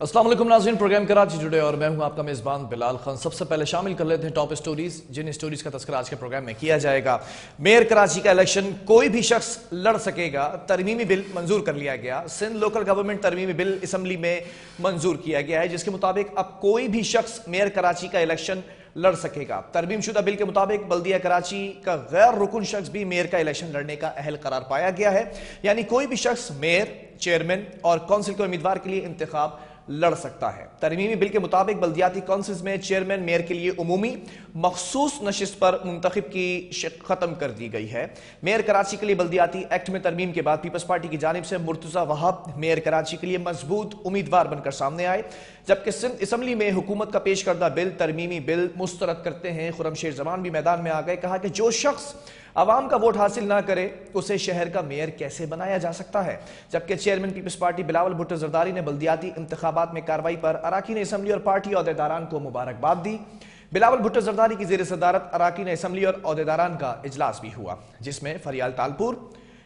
السلام علیکم ناظرین، پروگرام کراچی ٹوڈے اور میں ہوں آپ کا میزبان بلال خان۔ سب سے پہلے شامل کر لیتے ہیں ٹاپ سٹوریز، جن سٹوریز کا تذکرہ آج کے پروگرام میں کیا جائے گا۔ میئر کراچی کا الیکشن کوئی بھی شخص لڑ سکے گا، ترمیمی بل منظور کر لیا گیا۔ سندھ لوکل گورنمنٹ ترمیمی بل اسمبلی میں منظور کیا گیا ہے، جس کے مطابق اب کوئی بھی شخص میئر کراچی کا الیکشن لڑ سکے گا۔ ترمیم شدہ بل کے مطابق بلدیہ کراچی کا غیر رکن شخص بھی میئر کا الیکشن لڑنے کا اہل قرار پایا گیا ہے، یعنی کوئی بھی شخص میئر، چیئرمین اور کونسل کے امیدوار کے لیے انتخاب لڑ سکتا ہے۔ ترمیمی بل کے مطابق بلدیاتی کونسلز میں چیئرمین میئر کے لیے عمومی مخصوص نشست پر منتخب کی شق ختم کر دی گئی ہے۔ میئر کراچی کے لیے بلدیاتی ایکٹ میں ترمیم کے بعد پیپلز پارٹی کی جانب سے مرتضی وہاب میئر کراچی کے لیے مضبوط امیدوار بن کر سامنے آئے، جبکہ سندھ اسمبلی میں حکومت کا پیش کردہ بل ترمیمی بل مسترد کرتے ہیں خرم شیر زمان بھی میدان میں آ گئے۔ کہا کہ جو شخص عوام کا ووٹ حاصل نہ کرے اسے شہر کا میئر کیسے بنایا جا سکتا ہے، جبکہ چیئرمین پیپلز پارٹی بلاول بھٹو زرداری نے بلدیاتی انتخابات میں کارروائی پر اراکین اسمبلی اور پارٹی عہدیداران کو مبارکباد دی۔ بلاول بھٹو زرداری کی زیر صدارت اراکین اسمبلی اور عہدیداران کا اجلاس بھی ہوا، جس میں فریال تالپور،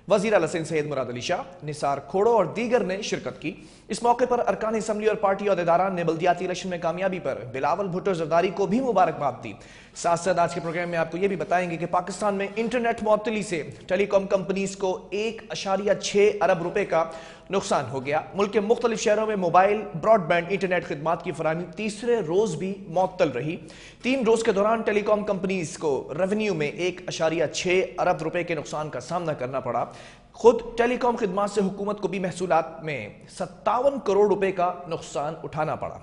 وزیر اعلیٰ سندھ سید مراد علی شاہ، نثار کھوڑو اور دیگر نے شرکت کی۔ اس موقع پر ارکان اسمبلی اور پارٹی عہدیداران نے بلدیاتی الیکشن میں کامیابی پر بلاول بھٹو زرداری کو بھی مبارکباد دی۔ ساتھ ساتھ آج کے پروگرام میں آپ کو یہ بھی بتائیں گے کہ پاکستان میں انٹرنیٹ معطلی سے ٹیلی کام کمپنیز کو 1.6 ارب روپے کا نقصان ہو گیا۔ ملک کے مختلف شہروں میں موبائل براڈ بینڈ انٹرنیٹ خدمات کی فراہمی تیسرے روز بھی معطل رہی۔ 3 روز کے دوران ٹیلی کام کمپنیز کو ریونیو میں 1.6 ارب روپے کے نقصان کا سامنا کرنا پڑا۔ خود ٹیلی کام خدمات سے حکومت کو بھی محصولات میں 57 کروڑ روپے کا نقصان اٹھانا پڑا۔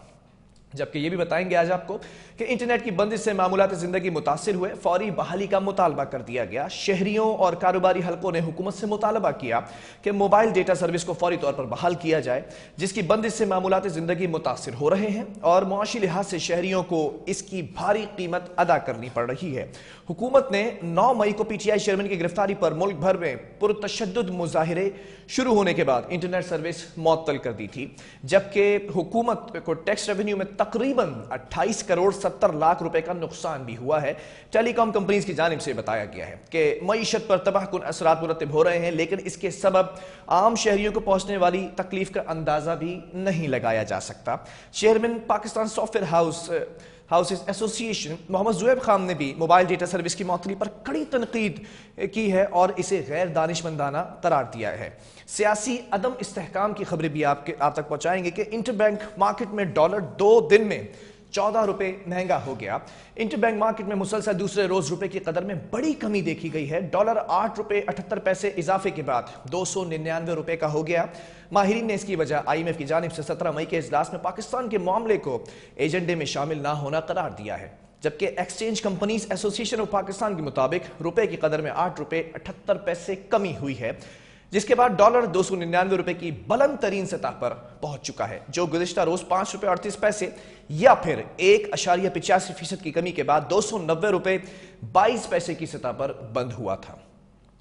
جبکہ یہ بھی بتائیں گے آج آپ کو کہ انٹرنیٹ کی بندش سے معمولات زندگی متاثر ہوئے، فوری بحالی کا مطالبہ کر دیا گیا۔ شہریوں اور کاروباری حلقوں نے حکومت سے مطالبہ کیا کہ موبائل ڈیٹا سروس کو فوری طور پر بحال کیا جائے، جس کی بندش سے معمولات زندگی متاثر ہو رہے ہیں اور معاشی لحاظ سے شہریوں کو اس کی بھاری قیمت ادا کرنی پڑ رہی ہے۔ حکومت نے 9 مئی کو پی ٹی آئی چیئرمین کی گرفتاری پر ملک بھر میں پرتشدد مظاہرے شروع ہونے کے بعد انٹرنیٹ سروس معطل کر دی تھی، جبکہ حکومت کو ٹیکس ریونیو میں تقریباً 28 کروڑ 70 لاکھ روپے کا نقصان بھی ہوا ہے۔ ٹیلی کام کمپنیز کی جانب سے بتایا گیا ہے کہ معیشت پر تباہ کن اثرات مرتب ہو رہے ہیں، لیکن اس کے سبب عام شہریوں کو پہنچنے والی تکلیف کا اندازہ بھی نہیں لگایا جا سکتا۔ Chairman Pakistan soft where houses ایسوسی ایشن محمد زویب خان نے بھی موبائل ڈیٹا سروس کی معطلی پر کڑی تنقید کی ہے اور اسے غیر دانشمندانہ قرار دیا ہے۔ سیاسی عدم استحکام کی خبریں بھی آپ تک پہنچائیں گے کہ انٹر بینک مارکیٹ میں ڈالر 2 دن میں 14 روپے مہنگا ہو گیا۔ انٹر بینک مارکیٹ میں مسلسل دوسرے روز روپے کی قدر میں بڑی کمی دیکھی گئی ہے۔ ڈالر 8 روپے 78 پیسے اضافے کے بعد 299 روپے کا ہو گیا۔ ماہرین نے اس کی وجہ آئی ایم ایف کی جانب سے 17 مئی کے اجلاس میں پاکستان کے معاملے کو ایجنڈے میں شامل نہ ہونا قرار دیا ہے، جبکہ ایکسچینج کمپنیز ایسوسی ایشن آف پاکستان کے مطابق روپے کی قدر میں 8 روپے 78 پیسے کمی ہوئی ہے، جس کے بعد ڈالر 299 روپے کی بلند ترین سطح پر پہنچ چکا ہے، جو گزشتہ روز 5 روپے 38 پیسے یا پھر 1.85% کی کمی کے بعد 290 روپے 22 پیسے کی سطح پر بند ہوا تھا۔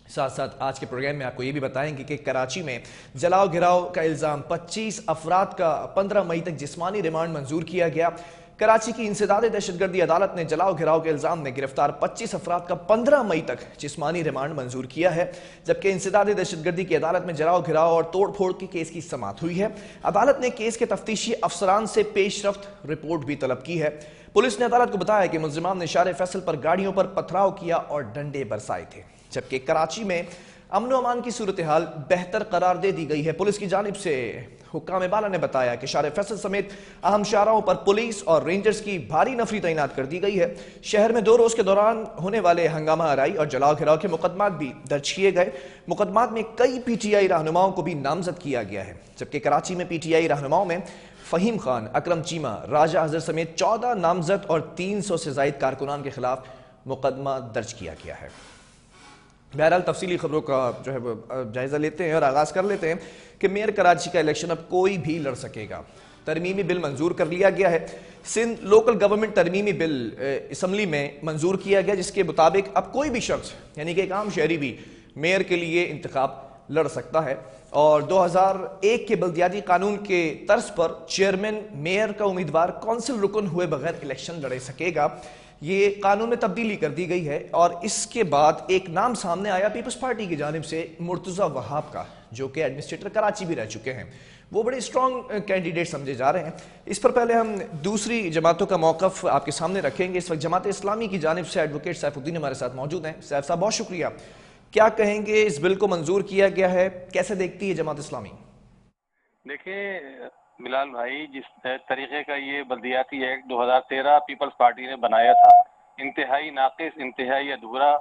ساتھ ساتھ آج کے پروگرام میں آپ کو یہ بھی بتائیں گے کہ کراچی میں جلاؤ گھراؤ کا الزام 25 افراد کا 15 مئی تک جسمانی ریمانڈ منظور کیا گیا۔ کراچی کی انسداد دہشت گردی عدالت نے جلاؤ گھراؤ کے الزام میں گرفتار 25 افراد کا 15 مئی تک جسمانی ریمانڈ منظور کیا ہے، جبکہ انسداد دہشت گردی کی عدالت میں جلاؤ گھراؤ اور توڑ پھوڑ کی کیس کی سماعت ہوئی ہے۔ عدالت نے کیس کے تفتیشی افسران سے پیش رفت رپورٹ بھی طلب کی ہے۔ پولیس نے عدالت کو بتایا کہ ملزمان نے شارع فیصل پر گاڑیوں پر پتھراؤ کیا اور ڈنڈے برسائے تھے، جبکہ کراچی میں امن و امان کی صورتحال بہتر قرار دے دی گئی ہے۔ پولیس کی جانب سے حکام بالا نے بتایا کہ شارع فیصل سمیت اہم شاہراہوں پر پولیس اور رینجرز کی بھاری نفری تعینات کر دی گئی ہے۔ شہر میں 2 روز کے دوران ہونے والے ہنگامہ آرائی اور جلاؤ گھراؤ کے مقدمات بھی درج کیے گئے۔ مقدمات میں کئی پی ٹی آئی رہنماؤں کو بھی نامزد کیا گیا ہے، جبکہ کراچی میں پی ٹی آئی رہنماؤں میں فہیم خان، اکرم چیمہ، راجہ اظہر سمیت 14 نامزد اور 300 سے زائد کارکنان کے خلاف مقدمہ درج کیا گیا ہے۔ بہرحال تفصیلی خبروں کا جائزہ لیتے ہیں اور آغاز کر لیتے ہیں کہ میئر کراچی کا الیکشن اب کوئی بھی لڑ سکے گا۔ ترمیمی بل منظور کر لیا گیا ہے۔ سندھ لوکل گورنمنٹ ترمیمی بل اسمبلی میں منظور کیا گیا، جس کے مطابق اب کوئی بھی شخص یعنی کہ ایک عام شہری بھی میئر کے لیے انتخاب لڑ سکتا ہے، اور 2001 کے بلدیاتی قانون کے طرز پر چیئرمین میئر کا امیدوار کونسل رکن ہوئے بغیر الیکشن لڑ سکے گا۔ یہ قانون میں تبدیلی کر دی گئی ہے اور اس کے بعد ایک نام سامنے آیا پیپلز پارٹی کی جانب سے مرتضی وہاب کا، جو کہ ایڈمنسٹریٹر کراچی بھی رہ چکے ہیں، وہ بڑے اسٹرانگ کینڈیڈیٹ سمجھے جا رہے ہیں۔ اس پر پہلے ہم دوسری جماعتوں کا موقف آپ کے سامنے رکھیں گے۔ اس وقت جماعت اسلامی کی جانب سے ایڈوکیٹ سیف الدین ہمارے ساتھ موجود ہیں۔ سیف صاحب بہت شکریہ، کیا کہیں گے؟ اس بل کو منظور کیا گیا ہے، کیسے دیکھتی ہے جماعت اسلامی؟ دیکھیں بلال بھائی، جس طریقے کا یہ بلدیاتی ایکٹ 2013 پیپلز پارٹی نے بنایا تھا، انتہائی ناقص، انتہائی ادھورا،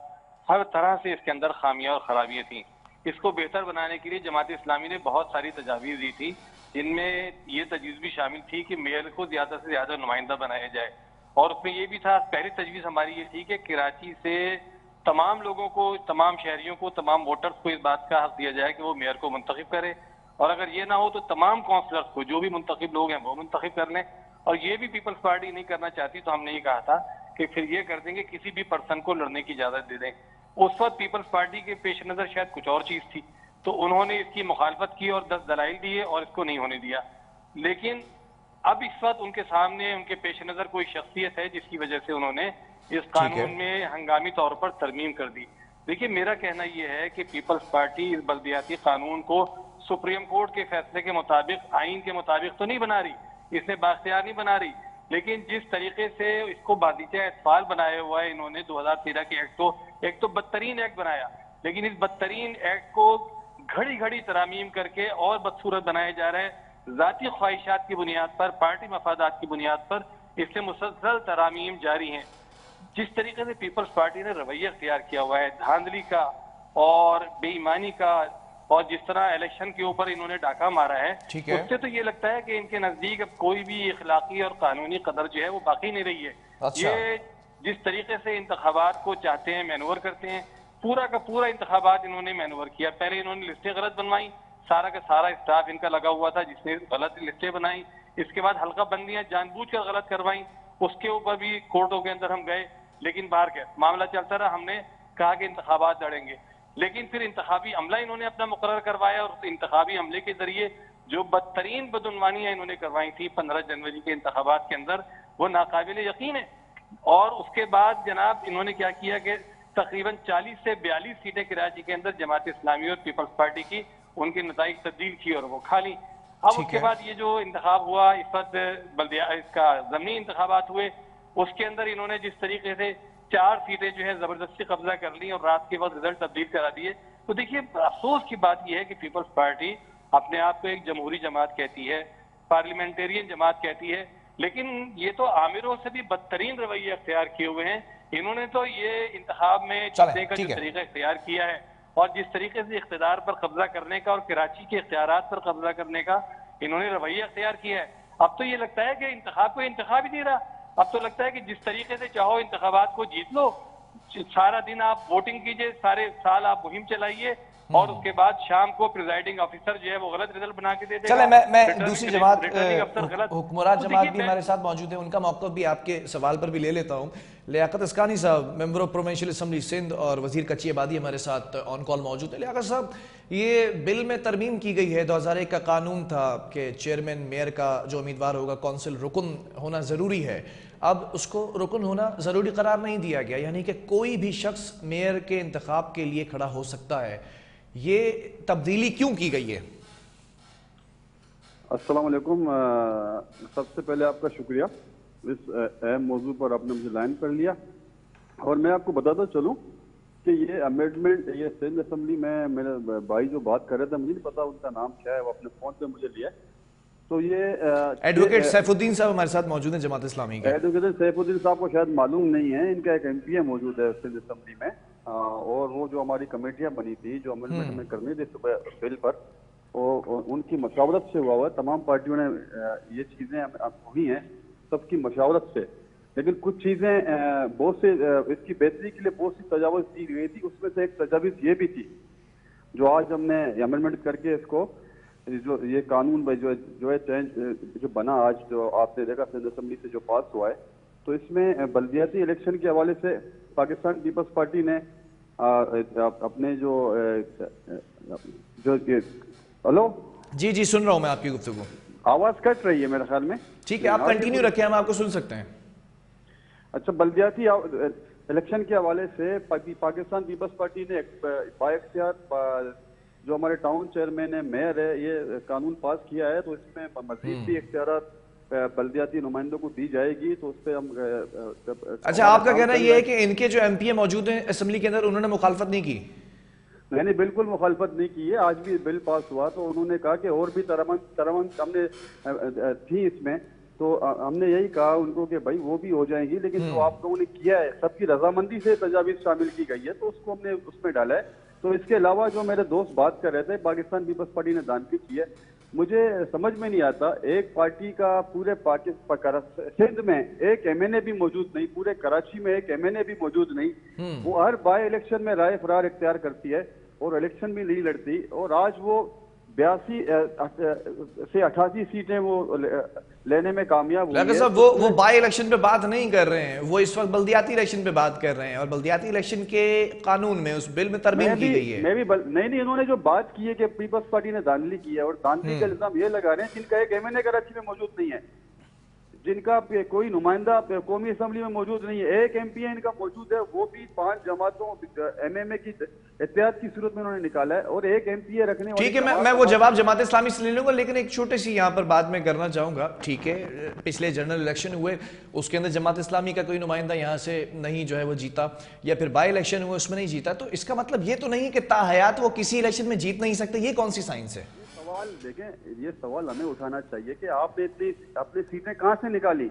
ہر طرح سے اس کے اندر خامیاں اور خرابیاں تھیں۔ اس کو بہتر بنانے کے لیے جماعت اسلامی نے بہت ساری تجاویز دی تھی، جن میں یہ تجویز بھی شامل تھی کہ میئر کو زیادہ سے زیادہ نمائندہ بنایا جائے، اور اس میں یہ بھی تھا، پہلی تجویز ہماری یہ تھی کہ کراچی سے تمام لوگوں کو، تمام شہریوں کو، تمام ووٹرز کو اس بات کا حق دیا جائے کہ وہ میئر کو منتخب کرے، اور اگر یہ نہ ہو تو تمام کونسلرز کو، جو بھی منتخب لوگ ہیں وہ منتخب کر لیں۔ اور یہ بھی پیپلز پارٹی نہیں کرنا چاہتی تو ہم نے یہ کہا تھا کہ پھر یہ کر دیں گے، کسی بھی پرسن کو لڑنے کی اجازت دے دیں۔ اس وقت پیپلز پارٹی کے پیش نظر شاید کچھ اور چیز تھی، تو انہوں نے اس کی مخالفت کی اور 10 دلائل دیے اور اس کو نہیں ہونے دیا۔ لیکن اب اس وقت ان کے سامنے، ان کے پیش نظر کوئی شخصیت ہے جس کی وجہ سے انہوں نے اس قانون میں ہنگامی طور پر ترمیم کر دی۔ دیکھیے میرا کہنا یہ ہے کہ پیپلز پارٹی اس بلدیاتی قانون کو سپریم کورٹ کے فیصلے کے مطابق، آئین کے مطابق تو نہیں بنا رہی، اس نے بااختیار نہیں بنا رہی، لیکن جس طریقے سے اس کو باضابطہ اطفال بنایا ہوا ہے انہوں نے 2013 کے ایکٹ کو، ایک تو بدترین ایکٹ بنایا، لیکن اس بدترین ایکٹ کو گھڑی گھڑی ترامیم کر کے اور بدصورت بنایا جا رہا ہے۔ ذاتی خواہشات کی بنیاد پر، پارٹی مفادات کی بنیاد پر اس سے مسلسل ترامیم جاری ہیں۔ جس طریقے سے پیپلز پارٹی نے رویہ اختیار کیا ہوا ہے دھاندلی کا اور بے ایمانی کا، اور جس طرح الیکشن کے اوپر انہوں نے ڈاکہ مارا ہے، اس سے تو یہ لگتا ہے کہ ان کے نزدیک اب کوئی بھی اخلاقی اور قانونی قدر جو ہے وہ باقی نہیں رہی ہے۔ یہ جس طریقے سے انتخابات کو چاہتے ہیں، مینور کرتے ہیں، پورا کا پورا انتخابات انہوں نے مینور کیا۔ پہلے انہوں نے لسٹیں غلط بنوائی، سارا کا سارا اسٹاف ان کا لگا ہوا تھا جس نے غلط لسٹیں بنائی۔ اس کے بعد حلقہ بندیاں جان بوجھ کر غلط کروائیں، اس کے اوپر بھی کورٹوں کے اندر ہم گئے، لیکن باہر گئے، معاملہ چلتا رہا۔ ہم نے کہا کہ انتخابات لڑیں گے، لیکن پھر انتخابی عملہ انہوں نے اپنا مقرر کروایا، اور انتخابی عملے کے ذریعے جو بدترین بدعنوانیاں انہوں نے کروائی تھی 15 جنوری کے انتخابات کے اندر، وہ ناقابل یقین ہے۔ اور اس کے بعد جناب انہوں نے کیا کیا کہ تقریباً 40 سے 42 سیٹیں کراچی کے اندر جماعت اسلامی اور پیپلز پارٹی کی ان کے نتائج تبدیل کی اور وہ کھا لی۔ اب اس کے بعد یہ جو انتخاب ہوا، اس وقت اس کا ضمنی انتخابات ہوئے، اس کے اندر انہوں نے جس طریقے سے 4 سیٹیں جو ہے زبردستی قبضہ کر لی اور رات کے وقت رزلٹ تبدیل کرا دیے۔ تو دیکھیے افسوس کی بات یہ ہے کہ پیپلز پارٹی اپنے آپ کو ایک جمہوری جماعت کہتی ہے، پارلیمنٹرین جماعت کہتی ہے، لیکن یہ تو عامروں سے بھی بدترین رویہ اختیار کیے ہوئے ہیں۔ انہوں نے تو یہ انتخاب میں جیتنے کا جو طریقہ اختیار کیا ہے، اور جس طریقے سے اقتدار پر قبضہ کرنے کا اور کراچی کے اختیارات پر قبضہ کرنے کا انہوں نے رویہ اختیار کیا ہے، اب تو یہ لگتا ہے کہ انتخاب کو انتخاب ہی نہیں رہا۔ اب تو لگتا ہے کہ جس طریقے سے چاہو انتخابات کو جیت لو، سارا دن آپ ووٹنگ کیجئے، سارے سال آپ مہم چلائیے، اور اس کے بعد شام کو پریزائڈنگ آفیسر جو ہے وہ غلط رزلٹ بنا کے دے دے گا۔ چلیں میں دوسری جماعت، حکمراں جماعت بھی ہمارے ساتھ موجود ہے، ان کا موقف بھی آپ کے سوال پر بھی لے لیتا ہوں۔ لیاقت اسکانی صاحب، member of provincial assembly Sindh اور وزیر کچی آبادی ہمارے ساتھ آن کال موجود ہے۔ لیاقت صاحب، یہ بل میں ترمیم کی گئی ہے، 2001 کا قانون تھا کہ چیئرمین میئر کا جو امیدوار ہوگا کونسل رکن ہونا ضروری ہے، اب اس کو رکن ہونا ضروری قرار نہیں دیا گیا، یعنی کہ کوئی بھی شخص میئر کے انتخاب کے لیے کھڑا ہو سکتا ہے۔ یہ تبدیلی کیوں کی گئی ہے؟ السلام علیکم، سب سے پہلے آپ کا شکریہ، اس اہم موضوع پر آپ نے مجھے لائن کر لیا۔ اور میں آپ کو بتاتا چلوں کہ یہ امینڈمنٹ، یہ سندھ اسمبلی میں میرے بھائی جو بات کر رہے تھے، مجھے نہیں پتا ان کا نام کیا ہے، وہ اپنے فون پہ مجھے لیا، تو یہ ایڈوکیٹ سیف الدین صاحب ہمارے ساتھ موجود ہیں جماعت اسلامی کے۔ ایڈوکیٹ سیف الدین صاحب کو شاید معلوم نہیں ہے، ان کا ایک MP موجود ہے سندھ اسمبلی میں، اور وہ جو ہماری کمیٹیاں بنی تھی جو امینڈمنٹ ہمیں کرنی تھی بل پر، ان کی مشاورت سے ہوا ہے، تمام پارٹیوں نے یہ چیزیں ہوئی ہیں سب کی مشاورت سے، لیکن کچھ چیزیں بہت سے اس کی بہتری کے لیے بہت سی تجاویز دی گئی تھی، اس میں سے ایک تجاویز یہ بھی تھی جو آج ہم نے امینڈمنٹ کر کے اس کو جو یہ قانون جو ہے چینج جو بنا آج، جو آپ نے دیکھا سندھ اسمبلی سے جو پاس ہوا ہے، تو اس میں بلدیاتی الیکشن کے حوالے سے پاکستان پیپلز پارٹی نے اپنے جو ہلو جی سن رہا ہوں میں آپ کی گفتگو، آواز کٹ رہی ہے میرے خیال میں، ٹھیک ہے آپ کنٹینیو رکھیں، ہم آپ کو سن سکتے ہیں۔ اچھا، بلدیاتی الیکشن کے حوالے سے پاکستان پیپلز پارٹی نے با اختیار جو ہمارے ٹاؤن چیئرمین ہے، میئر ہے، یہ قانون پاس کیا ہے، تو اس میں مزید بھی اختیارات بلدیاتی نمائندوں کو دی جائے گی، تو اس پہ ہم اچھا، آپ کا کہنا یہ ہے کہ ان کے جو ایم پی اے موجود ہیں اسمبلی کے اندر، انہوں نے مخالفت نہیں کی؟ میں نے بالکل مخالفت نہیں کی ہے. آج بھی بل پاس ہوا تو انہوں نے کہا کہ اور بھی ترمیم ہم نے تھی اس میں، تو ہم نے یہی کہا ان کو کہ بھائی وہ بھی ہو جائیں گی، لیکن جو آپ لوگوں نے کیا ہے سب کی رضامندی سے تجاویز شامل کی گئی ہے، تو اس کو ہم نے اس میں ڈالا ہے. تو اس کے علاوہ جو میرے دوست بات کر رہے تھے، پاکستان پیپلز پارٹی نے دانشوری کی ہے، مجھے سمجھ میں نہیں آتا. ایک پارٹی کا پورے سندھ میں ایک ایم این اے بھی موجود نہیں، پورے کراچی میں ایک ایم این اے بھی موجود نہیں. وہ ہر بائی الیکشن میں رائے فرار اختیار کرتی ہے اور الیکشن بھی نہیں لڑتی، اور آج وہ 82 سے 88 سیٹیں وہ لینے میں کامیاب ہوئی ہے. لیکن صاحب وہ بائی الیکشن پہ بات نہیں کر رہے ہیں، وہ اس وقت بلدیاتی الیکشن پہ بات کر رہے ہیں، اور بلدیاتی الیکشن کے قانون میں اس بل میں ترمیم کی گئی ہے. نہیں، انہوں نے جو بات کی ہے کہ پیپلز پارٹی نے دھاندلی کی ہے، اور دھاندلی کا الزام یہ لگا رہے ہیں جن کا ایک ایم این اے کراچی میں موجود نہیں ہے، جن کا کوئی نمائندہ قومی اسمبلی میں موجود نہیں ہے. ایک ایم پی ان کا موجود ہے، وہ بھی 5 جماعتوں ایم ایم اے کی اتحاد کی صورت میں انہوں نے نکالا ہے، اور ایک ایم پی اے رکھنے والی. ٹھیک ہے، میں وہ جواب جماعت اسلامی سے لے لوں گا، لیکن ایک چھوٹی سی یہاں پر بات میں کرنا چاہوں گا. ٹھیک ہے، پچھلے جنرل الیکشن ہوئے، اس کے اندر جماعت اسلامی کا کوئی نمائندہ یہاں سے نہیں جو ہے وہ جیتا، یا پھر بائی الیکشن ہوئے اس میں نہیں جیتا، تو اس کا مطلب یہ تو نہیں کہ تا حیات وہ کسی الیکشن میں جیت نہیں سکتے. یہ کون سی سائنس ہے؟ سوال دیکھیں، یہ سوال ہمیں اٹھانا چاہیے کہ آپ نے اپنی سیٹیں کہاں سے نکالی،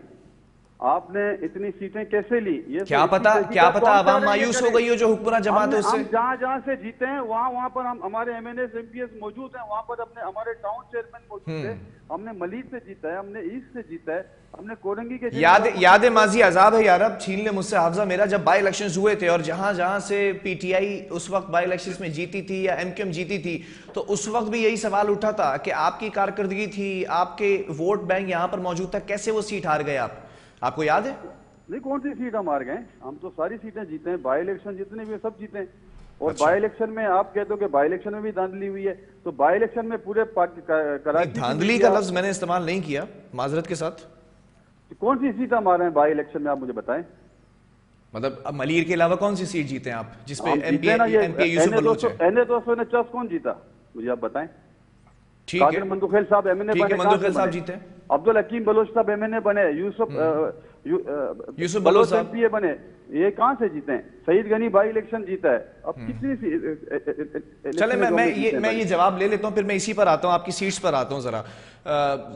آپ نے اتنی سیٹیں کیسے لی؟ یہ کیا پتا عوام مایوس ہو گئی ہو جو حکمراں جماعت ہے اس سے. ہم جہاں سے جیتے ہیں وہاں پر ہمارے M N As M P As موجود ہیں، وہاں پر ہمارے ٹاؤن چیئرمین موجود ہیں. ہم نے ملید سے جیتا ہے، ہم نے ایسٹ سے جیتا ہے، ہم نے کورنگی کے یاد ماضی عذاب ہے یار. اب چھین لے مجھ سے حافظہ میرا. جب بائی الیکشنز ہوئے تھے اور جہاں سے پی ٹی آئی اس وقت بائی الیکشنز میں جیتی تھی یا ایم کیو ایم جیتی تھی، تو اس وقت بھی یہی سوال اٹھا تھا کہ آپ کی کارکردگی تھی، آپ کے ووٹ بینک یہاں پر موجود تھا، کیسے وہ سیٹ ہار گئے آپ کو یاد ہے؟ نہیں، کون سی سیٹ ہم ہار گئے؟ ہم تو ساری سیٹیں جیتے ہیں، بائی الیکشن جتنے بھی سب جیتے ہیں. اور بائی الیکشن میں آپ کہتے ہو کہ بائی الیکشن میں بھی دھاندلی ہوئی ہے، تو بائی الیکشن میں پورے کراچی دھاندلی کا لفظ میں نے استعمال نہیں کیا، معذرت کے ساتھ. کون سی سیٹ ہم ہارے ہیں بائی الیکشن میں، آپ مجھے بتائیں. مطلب ملیر کے علاوہ کون سی سیٹ جیتے ہیں آپ جس پہ ایم پی اے یوسف بلوچ ہے؟ این اے 249 کون جیتا مجھے آپ بتائیں. ٹھیک ہے، قادر مندوخیل صاحب ایم این اے بنے، مندوخیل صاحب جیتے ہیں. عبدالحکیم بلوچ صاحب ایم این اے بنے، یوسف بلوچ ایم پی اے بنے. یہ کہاں سے جیتے ہیں؟ سعید غنی بائی الیکشن جیتا ہے. اب کتنی چلے میں یہ جواب لے لیتا ہوں، پھر میں اسی پر آتا ہوں، آپ کی سیٹس پر آتا ہوں. ذرا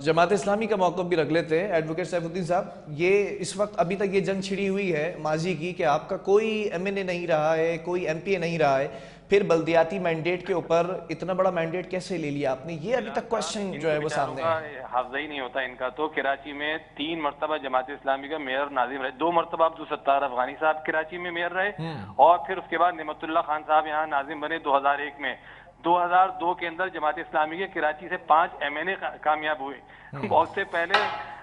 جماعت اسلامی کا موقف بھی رکھ لیتے ہیں. ایڈوکیٹ سیف الدین صاحب، یہ اس وقت ابھی تک یہ جنگ چھڑی ہوئی ہے ماضی کی کہ آپ کا کوئی ایم این اے نہیں رہا ہے، کوئی ایم پی اے نہیں رہا ہے، پھر بلدیاتی مینڈیٹ کے اوپر اتنا بڑا مینڈیٹ کیسے لے لیا آپ نے؟ یہ ابھی تک کوشچن جو ہے وہ سامنے ہے. حافظہ ہی نہیں ہوتا ان کا. تو کراچی میں 3 مرتبہ جماعت اسلامی کا میئر ناظم رہے، 2 مرتبہ عبدالستار افغانی صاحب کراچی میں میئر رہے، اور پھر اس کے بعد نعمت اللہ خان صاحب یہاں ناظم بنے 2001 میں. 2002 کے اندر جماعت اسلامی کے کراچی سے 5 ایم این اے کامیاب ہوئے. اور اس سے پہلے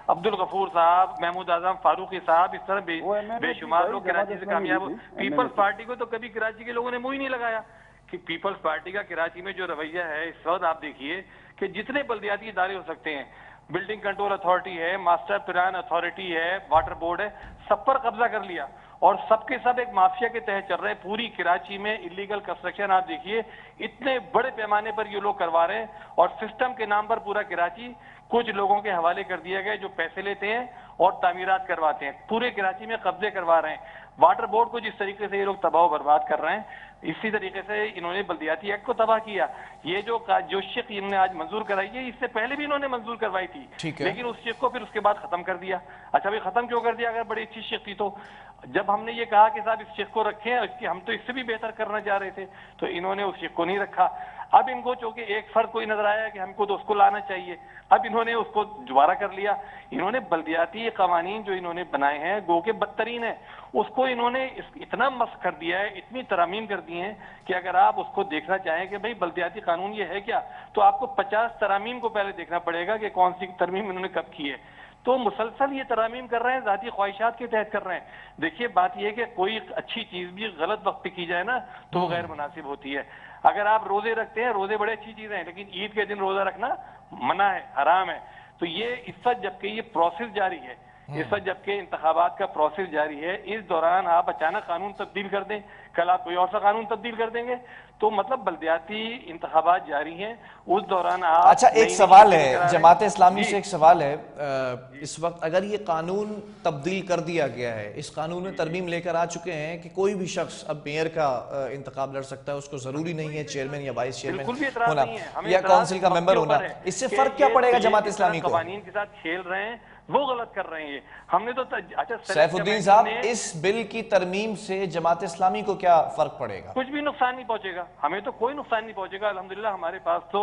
عبدالغفور صاحب، محمود اعظم فاروقی صاحب، اس طرح بے شمار لوگ کراچی سے کامیاب ہوئے. پیپلز پارٹی کو تو کبھی کراچی کے لوگوں نے منہ ہی نہیں لگایا. کہ پیپلز پارٹی کا کراچی میں جو رویہ ہے اس وقت آپ دیکھیے کہ جتنے بلدیاتی ادارے ہو سکتے ہیں، بلڈنگ کنٹرول اتھارٹی ہے، ماسٹر پلان اتھارٹی ہے، واٹر بورڈ ہے، سب پر قبضہ کر لیا، اور سب کے سب ایک مافیا کے تحت چل رہے ہیں. پوری کراچی میں انلیگل کنسٹرکشن آپ دیکھیے اتنے بڑے پیمانے پر یہ لوگ کروا رہے ہیں، اور سسٹم کے نام پر پورا کراچی کچھ لوگوں کے حوالے کر دیا گیا جو پیسے لیتے ہیں اور تعمیرات کرواتے ہیں. پورے کراچی میں قبضے کروا رہے ہیں. واٹر بورڈ کو جس طریقے سے یہ لوگ تباہ و برباد کر رہے ہیں، اسی طریقے سے انہوں نے بلدیاتی ایکٹ کو تباہ کیا. یہ جو شق انہوں نے آج منظور کرائی ہے، اس سے پہلے بھی انہوں نے منظور کروائی تھی، لیکن اس شق کو پھر اس کے بعد ختم کر دیا. اچھا بھائی، ختم کیوں کر دیا اگر بڑی اچھی شق تھی تو؟ جب ہم نے یہ کہا کہ صاحب اس شق کو رکھیں، ہم تو اس سے بھی بہتر کرنا چاہ رہے تھے، تو انہوں نے اس شق کو نہیں رکھا. اب ان کو چونکہ ایک فرد کوئی نظر آیا کہ ہم کو تو اس کو لانا چاہیے، اب انہوں نے اس کو دوبارہ کر لیا. انہوں نے بلدیاتی قوانین جو انہوں نے بنائے ہیں گو کہ بدترین ہے، اس کو انہوں نے اتنا مسخ کر دیا ہے، اتنی ترامیم کر دی ہیں کہ اگر آپ اس کو دیکھنا چاہیں کہ بھئی بلدیاتی قانون یہ ہے کیا، تو آپ کو 50 ترامیم کو پہلے دیکھنا پڑے گا کہ کون سی ترمیم انہوں نے کب کی ہے. تو مسلسل یہ ترامیم کر رہے ہیں، ذاتی خواہشات کے تحت کر رہے ہیں. دیکھیے بات یہ ہے کہ کوئی اچھی چیز بھی غلط وقت پہ کی جائے نا تو وہ غیر مناسب ہوتی ہے. اگر آپ روزے رکھتے ہیں، روزے بڑے اچھی چیزیں ہیں، لیکن عید کے دن روزہ رکھنا منع ہے، حرام ہے. تو یہ اس وقت جبکہ یہ پروسیس جاری ہے، اس وقت جبکہ انتخابات کا پروسیس جاری ہے، اس دوران آپ اچانک قانون تبدیل کر دیں، کل آپ کوئی اور سا قانون تبدیل کر دیں گے، تو مطلب بلدیاتی انتخابات جاری ہیں، اس دوران آپ... اچھا ایک سوال ہے جماعت اسلامی سے، ایک سوال ہے، اس وقت اگر یہ قانون تبدیل کر دیا گیا ہے، اس قانون میں ترمیم لے کر آ چکے ہیں کہ کوئی بھی شخص اب میئر کا انتخاب لڑ سکتا ہے، اس کو ضروری نہیں ہے چیئرمین یا وائس چیئرمین ہونا یا کونسل کا ممبر ہونا، اس سے فرق کیا پڑے گا جماعت اسلامی کو؟ قوانین کے ساتھ کھیل رہے ہیں، وہ غلط کر رہے ہیں. ہم نے تو سیف الدین صاحب اس بل کی ترمیم سے جماعت اسلامی کو کیا فرق پڑے گا؟ کچھ بھی نقصان نہیں پہنچے گا، ہمیں تو کوئی نقصان نہیں پہنچے گا. الحمدللہ ہمارے پاس تو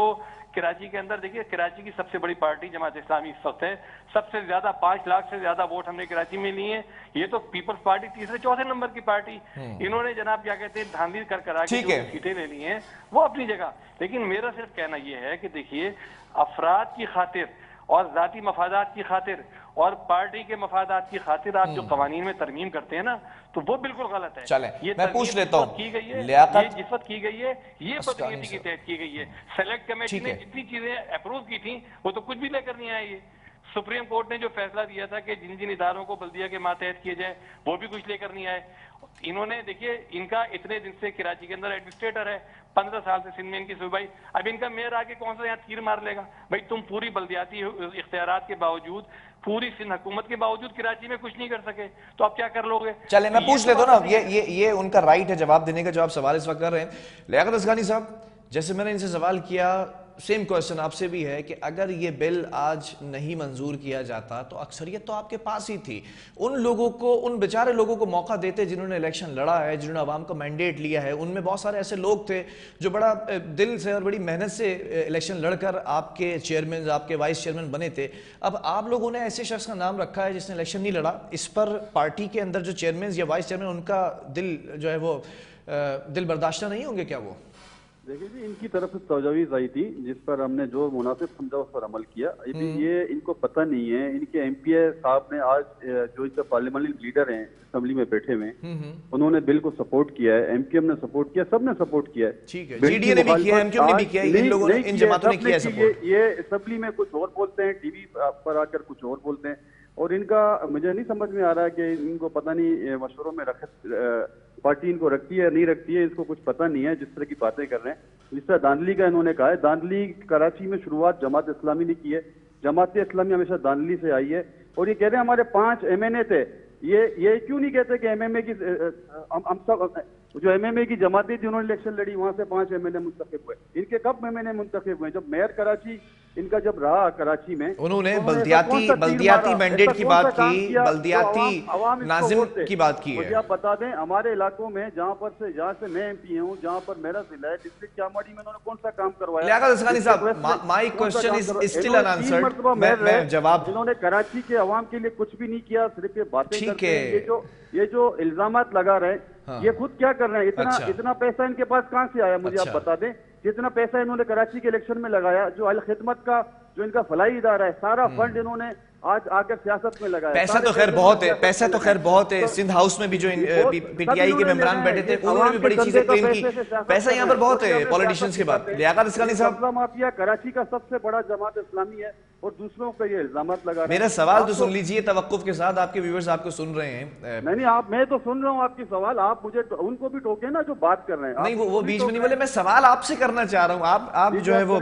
کراچی کے اندر دیکھیے، کراچی کی سب سے بڑی پارٹی جماعت اسلامی اس وقت ہے، سب سے زیادہ 5 لاکھ سے زیادہ ووٹ ہم نے کراچی میں لیے ہیں. یہ تو پیپلز پارٹی تیسرے چوتھے نمبر کی پارٹی، انہوں نے جناب کیا کہتے ہیں دھاندلی کر آ کے جو سیٹیں لے لی ہیں وہ اپنی جگہ. لیکن میرا صرف کہنا یہ ہے کہ دیکھیے، افراد کی خاطر اور ذاتی مفادات کی خاطر اور پارٹی کے مفادات کی خاطر آپ جو قوانین میں ترمیم کرتے ہیں نا، تو وہ بالکل غلط ہے. چلیں میں پوچھ لیتا ہوں، کی گئی ہے، لیاقت یہ جس وقت کی گئی ہے، یہ بدنیتی کے تحت کی گئی ہے. سلیکٹ کمیٹی نے جتنی چیزیں اپروو کی تھیں وہ تو کچھ بھی لے کر نہیں آئے. یہ سپریم کورٹ نے جو فیصلہ دیا تھا کہ جن جن اداروں کو بلدیہ کے ماتحت کیے جائے، وہ بھی کچھ لے کر نہیں آئے. انہوں نے دیکھیے، ان کا اتنے دن سے کراچی کے اندر ایڈمنسٹریٹر ہے، 15 سال سے سندھ میں ان کی صوبائی، اب ان کا میئر آ کے کون سا یہاں تیر مار لے گا؟ بھائی تم پوری بلدیاتی اختیارات کے باوجود، پوری سندھ حکومت کے باوجود کراچی میں کچھ نہیں کر سکے، تو آپ کیا کر لو گے؟ چلیں میں پوچھ لیتا ہوں نا، یہ ان کا رائٹ ہے جواب دینے کا، جو آپ سوال اس وقت کر رہے ہیں. لیاقت اصغانی صاحب، جیسے میں نے ان سے سوال کیا، سیم کوشچن آپ سے بھی ہے کہ اگر یہ بل آج نہیں منظور کیا جاتا تو اکثریت تو آپ کے پاس ہی تھی، ان لوگوں کو، ان بیچارے لوگوں کو موقع دیتے جنہوں نے الیکشن لڑا ہے، جنہوں نے عوام کا مینڈیٹ لیا ہے. ان میں بہت سارے ایسے لوگ تھے جو بڑا دل سے اور بڑی محنت سے الیکشن لڑ کر آپ کے چیئرمین، آپ کے وائس چیئرمین بنے تھے. اب آپ لوگوں نے ایسے شخص کا نام رکھا ہے جس نے الیکشن نہیں لڑا، اس پر پارٹی کے اندر جو چیئرمین یا وائس چیئرمین، ان کا دل جو ہے وہ دل برداشتہ نہیں ہوں گے کیا؟ وہ دیکھیں جی، ان کی طرف سے تجاویز آئی تھی جس پر ہم نے جو مناسب سمجھا اس پر عمل کیا. یہ ان کو پتہ نہیں ہے، ان کے ایم پی اے صاحب نے آج جو ان کا پارلیمنٹری لیڈر ہیں اسمبلی میں بیٹھے ہوئے ہیں، انہوں نے بل کو سپورٹ کیا ہے، ایم کیو ایم نے سپورٹ کیا، سب نے سپورٹ کیا ہے. ٹھیک ہے، جی ڈی اے نے بھی کیا، ایم کیو ایم نے بھی کیا، ان لوگوں نے، ان جماعتوں نے کیا ہے سپورٹ. یہ اسمبلی میں کچھ اور بولتے ہیں، ٹی وی پر آ کر کچھ اور بولتے ہیں، اور ان کا مجھے نہیں سمجھ میں آ رہا ہے کہ ان کو پتہ نہیں مشوروں میں پارٹی ان کو رکھتی ہے نہیں رکھتی ہے، اس کو کچھ پتہ نہیں ہے جس طرح کی باتیں کر رہے ہیں. جس طرح داندلی کا انہوں نے کہا ہے، داندلی کراچی میں شروعات جماعت اسلامی نے کی ہے. جماعت اسلامی ہمیشہ داندلی سے آئی ہے، اور یہ کہہ رہے ہیں ہمارے 5 ایم این اے تھے. یہ کیوں نہیں کہتے کہ ایم ایم اے کی ہم سب جو ایم ایم اے کی جماعتیں جنہوں نے الیکشن لڑی وہاں سے 5 ایم این اے منتخب ہوئے؟ ان کے کب ایم این اے منتخب ہوئے؟ جب میئر کراچی ان کا جب رہا کراچی میں، انہوں نے بلدیاتی مینڈیٹ کی بات کی، بلدیاتی ناظم کی بات کی ہے. مجھے آپ بتا دیں، ہمارے علاقوں میں جہاں سے میں ایم پی ہوں، جہاں پر میرا ضلع ہے ڈسٹرکٹ چاماڑی میں، انہوں نے کون سا کام کروایا؟ لیاقت اصغانی صاحب، my question is still unanswered. میں جواب، انہوں نے کراچی کے عوام کے لیے کچھ بھی نہیں کیا، صرف یہ باتیں کرتے ہیں. یہ جو الزامات لگا رہے ہیں، یہ خود کیا کر رہے ہیں؟ اتنا پیسہ ان کے پاس کہاں سے آیا؟ مجھے آپ بتا دیں. جتنا پیسہ انہوں نے کراچی کے الیکشن میں لگایا، جو الخدمت کا جو ان کا فلاحی ادارہ ہے، سارا فنڈ انہوں نے آج آ کر سیاست میں لگایا. پیسہ تو خیر بہت ہے، پیسہ تو خیر بہت ہے. سندھ ہاؤس میں بھی جو پی ٹی آئی کے ممبران بیٹھے تھے، انہوں نے بھی بڑی چیزیں کلیم کی. پیسہ یہاں پر بہت ہے پولیٹیشنز کے بعد. لیاقت اصغانی صاحب، مافیا کراچی کا سب سے بڑا جماعت اسلامی ہے اور دوسروں پہ یہ الزامات لگا رہے ہیں. میرا سوال تو سن لیجئے توقف کے ساتھ، آپ کے ویورز آپ کو سن رہے ہیں. نہیں، میں تو سن رہا ہوں آپ کی سوال، آپ مجھے ان کو بھی ٹوکے نا جو بات کر رہے ہیں. نہیں، وہ بیچ میں نہیں بولے، میں سوال آپ سے کرنا چاہ رہا ہوں. آپ جو ہے وہ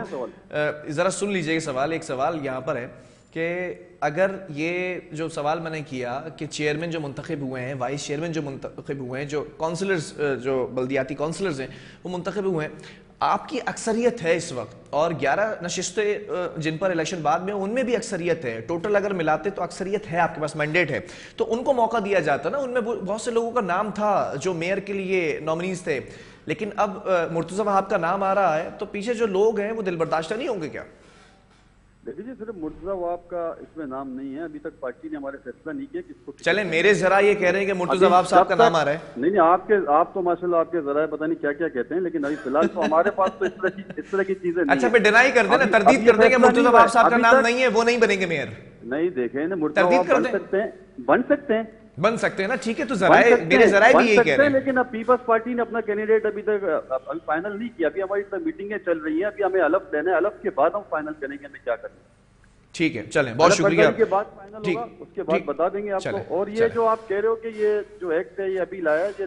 ذرا سن لیجئے سوال. ایک سوال یہاں پر ہے کہ اگر یہ جو سوال میں نے کیا کہ چیئرمین جو منتخب ہوئے ہیں، وائس چیئرمین جو منتخب ہوئے ہیں، جو کونسلرز، جو بلدیاتی کونسلرز ہیں وہ منتخب ہوئے ہیں، آپ کی اکثریت ہے اس وقت، اور 11 نشستیں جن پر الیکشن بعد میں ان میں بھی اکثریت ہے. ٹوٹل اگر ملاتے تو اکثریت ہے، آپ کے پاس مینڈیٹ ہے، تو ان کو موقع دیا جاتا نا. ان میں بہت سے لوگوں کا نام تھا جو میئر کے لیے نامنیز تھے، لیکن اب مرتضی وہاب کا نام آ رہا ہے تو پیچھے جو لوگ ہیں وہ دل برداشتہ نہیں ہوں گے کیا؟ دیکھیے، صرف مرتضی وہاب کا اس میں نام نہیں ہے. ابھی تک پارٹی نے ہمارے فیصلہ نہیں کیا کس کو. چلیں، میرے ذرا یہ کہہ رہے ہیں کہ مرتضی وہاب صاحب کا نام آ رہا ہے. نہیں، آپ تو ماشاءاللہ آپ کے ذرائع پتہ نہیں کیا کیا کہتے ہیں، لیکن ابھی فی الحال تو ہمارے پاس تو اس طرح کی چیزیں نہیں. اچھا، پھر ڈینائی کر دیں نا، تردید کر دیں کہ مرتضی وہاب صاحب کا نام نہیں ہے، وہ نہیں بنیں گے میئر. نہیں، دیکھیں نا، مرتضی وہاب بن سکتے ہیں نا. ٹھیک ہے، تو میرے ذرائع بھی یہی کہہ رہے ہیں. لیکن اب پیپلز پارٹی نے اپنا کینڈیڈیٹ ابھی تک فائنل نہیں کیا. ابھی ہماری میٹنگیں چل رہی ہیں، ابھی ہمیں حلف لینا ہے، حلف کے بعد ہم فائنل کریں گے ہمیں کیا کرنا ہے. ٹھیک ہے چلیں بہت شکریہ. کے بعد فائنل ہوگا اس کے بعد بتا دیں گے آپ کو. اور یہ جو آپ کہہ رہے ہو کہ یہ جو ایکٹ ہے یہ ابھی لایا ہے،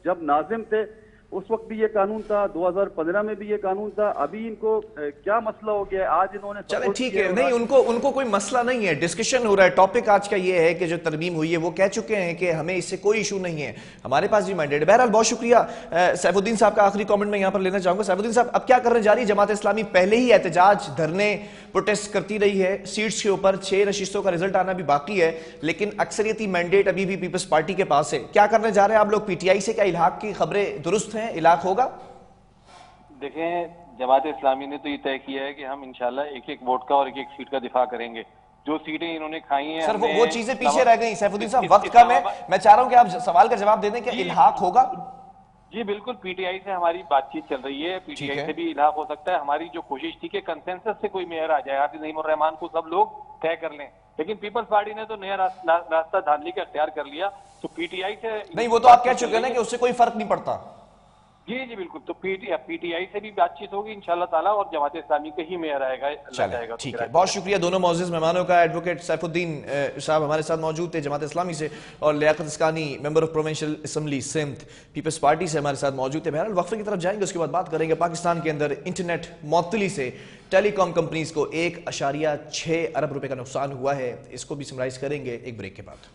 جب ناظم تھے اس وقت بھی یہ قانون تھا، 2015 میں بھی یہ قانون تھا. ابھی ان کو کیا مسئلہ ہو گیا ہے آج انہوں نے؟ چلیں ٹھیک ہے، نہیں ان کو کوئی مسئلہ نہیں ہے، ڈسکشن ہو رہا ہے. ٹاپک آج کا یہ ہے کہ جو ترمیم ہوئی ہے وہ کہہ چکے ہیں کہ ہمیں اس سے کوئی ایشو نہیں ہے، ہمارے پاس بھی مینڈیٹ. بہرحال بہت شکریہ. سیف الدین صاحب کا آخری کامنٹ میں یہاں پر لینا چاہوں گا. سیف الدین صاحب اب کیا کرنے جا رہی ہے جماعت اسلامی؟ پہلے ہی احتجاج، دھرنے، پروٹیسٹ کرتی رہی ہے سیٹس کے اوپر. 6 نشستوں کا رزلٹ آنا بھی باقی ہے لیکن اکثریتی مینڈیٹ ابھی بھی پیپلز پارٹی کے پاس ہے. کیا کرنے جا رہے ہیں آپ لوگ پی ٹی آئی سے؟ کیا الحاق کی خبریں درست ہیں؟ الحاق ہوگا؟ دیکھیں جماعت اسلامی نے تو یہ طے کیا ہے کہ ہم انشاءاللہ ایک ایک ووٹ کا اور ایک ایک سیٹ کا دفاع کریں گے. جو سیٹیں انہوں نے کھائی ہیں سر وہ چیزیں پیچھے رہ گئیں. سیف الدین صاحب وقت کم ہے، میں چاہ رہا ہوں کہ آپ سوال کا جواب دے دیں کہ الحاق ہوگا؟ جی بالکل، پی ٹی آئی سے ہماری بات چیت چل رہی ہے، پی ٹی آئی سے بھی الحاق ہو سکتا ہے. ہماری جو کوشش تھی کہ کنسنسس سے کوئی میئر آ جائے، حافظ نعیم الرحمان کو سب لوگ طے کر لیں، لیکن پیپلز پارٹی نے تو نیا راستہ دھاندلی کا اختیار کر لیا. تو پی ٹی آئی سے نہیں، وہ تو آپ کہہ چکے ہیں نا کہ اس سے کوئی فرق نہیں پڑتا. جی بالکل، تو پی ٹی آئی سے بھی بات چیت ہوگی انشاءاللہ تعالیٰ اور جماعت اسلامی کا ہی میئر آئے گا. چلیں ٹھیک ہے، بہت شکریہ دونوں معزز مہمانوں کا. ایڈوکیٹ سیف الدین صاحب ہمارے ساتھ موجود تھے جماعت اسلامی سے، اور لیاقت اسکانی ممبر آف پروونشل اسمبلی سمت پیپلز پارٹی سے ہمارے ساتھ موجود تھے. بہرحال وقفے کی طرف جائیں گے، اس کے بعد بات کریں گے پاکستان کے اندر انٹرنیٹ معطلی سے ٹیلی کام کمپنیز کو 1.6 ارب روپے کا نقصان ہوا ہے. اس کو بھی سمرائز کریں گے ایک بریک کے بعد.